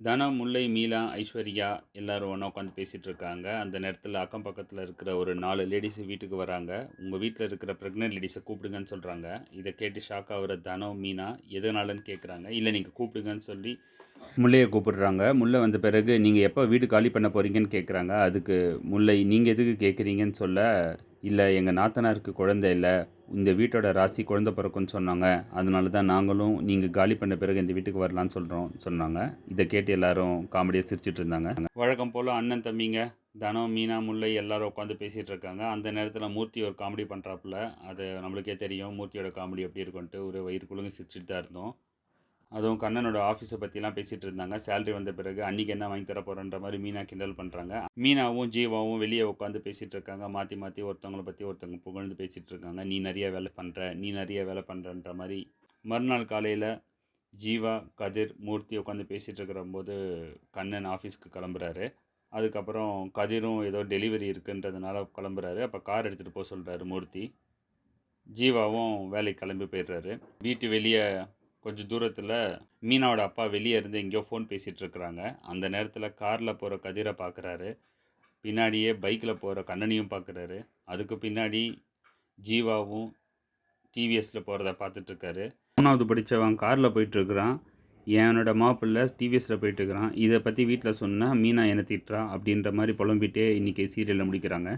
தனம், முல்லை, மீலா, ஐஸ்வர்யா எல்லாரும் ஒண்ணா உட்காந்து பேசிட்டு இருக்காங்க. அந்த நேரத்தில அக்கம் பக்கத்தில இருக்கிற ஒரு 4 லேடீஸ் வீட்டுக்கு வராங்க. உங்க வீட்ல இருக்கிற பிரெக்னன்ட் லேடீஸ கூப்பிடுங்கன்னு சொல்றாங்க. இத கேட்டு ஷாக் ஆகுற தனம், மீனா எதனாலன்னு கேட்குறாங்க. இல்ல நீங்க கூப்பிடுங்கன்னு சொல்லி முல்லைய கூப்பிடுறாங்க. முல்லை வந்த பிறகு நீங்க எப்ப வீடு காலி பண்ண போறீங்கன்னு கேட்குறாங்க. அதுக்கு முல்லை நீங்க எதுக்கு கேட்குறீங்கன்னு சொல்ல, இல்ல எங்க நாத்தனாருக்கு குழந்தை இல்ல. இந்த வீட்டோட ராசி குழந்தை பிறக்கும்னு சொன்னாங்க. அதனால தான் நாங்களும் நீங்க காலி பண்ண பிறகு இந்த வீட்டுக்கு வரலான்னு சொல்றோம் சொன்னாங்க. இத கேட்டு எல்லாரும் காமெடியா சிரிச்சுட்டு இருந்தாங்க. வழக்கம் போல அண்ணன், தம்பிங்க தனம், மீனா, முல்லை எல்லாரும் உட்காந்து பேசிட்டு இருக்காங்க. அந்த நேரத்தில மூர்த்தி ஒரு காமெடி பண்றாப்புல. அது நம்மளுக்கே தெரியும். மூர்த்தியோட காமெடி எப்படி இருக்குன்ட்டு ஒரு வயிறு குலுங்க சிரிச்சுட்டு தான் இருந்தோம். அதுவும் கண்ணனோட ஆஃபீஸை பற்றிலாம் பேசிகிட்டு இருந்தாங்க. சேலரி வந்த பிறகு அன்றைக்கி என்ன வாங்கி தர போகிறன்ற மாதிரி மீனா கிண்டல் பண்ணுறாங்க. மீனாவும் ஜீவாவும் வெளியே உட்காந்து பேசிகிட்டு இருக்காங்க. மாற்றி மாற்றி ஒருத்தவங்கள பற்றி ஒருத்தவங்க புகழ்ந்து பேசிகிட்டு இருக்காங்க. நீ நிறைய வேலை பண்ணுற, நீ நிறைய வேலை பண்ணுறன்ற மாதிரி. மறுநாள் காலையில் ஜீவா, கதிர், மூர்த்தி உட்காந்து பேசிகிட்டு இருக்கிறபோது கண்ணன் ஆஃபீஸ்க்கு கிளம்புறாரு. அதுக்கப்புறம் கதிரும் ஏதோ டெலிவரி இருக்குன்றதுனால கிளம்புறாரு. அப்போ கார் எடுத்துகிட்டு போக சொல்கிறாரு மூர்த்தி. ஜீவாவும் வேலைக்கு கிளம்பி போயிடுறாரு. வீட்டு வெளியே கொஞ்சம் தூரத்தில் மீனாவோட அப்பா வெளியே இருந்து எங்கேயோ ஃபோன் பேசிகிட்டு இருக்கிறாங்க. அந்த நேரத்தில் காரில் போகிற கதிரை பார்க்குறாரு. பின்னாடியே பைக்கில் போகிற கண்ணனையும் பார்க்குறாரு. அதுக்கு பின்னாடி ஜீவாவும் டிவிஎஸில் போகிறத பார்த்துட்ருக்காரு. 3வது படித்தவன் காரில் போயிட்டுருக்கிறான். என்னோட மாப்பிள்ளை டிவிஎஸில் போயிட்டுருக்கிறான். இதை பற்றி வீட்டில் சொன்னால் மீனா என்னை திட்டுறா அப்படின்ற மாதிரி புலம்பிகிட்டே இன்றைக்கி சீரியலில் முடிக்கிறாங்க.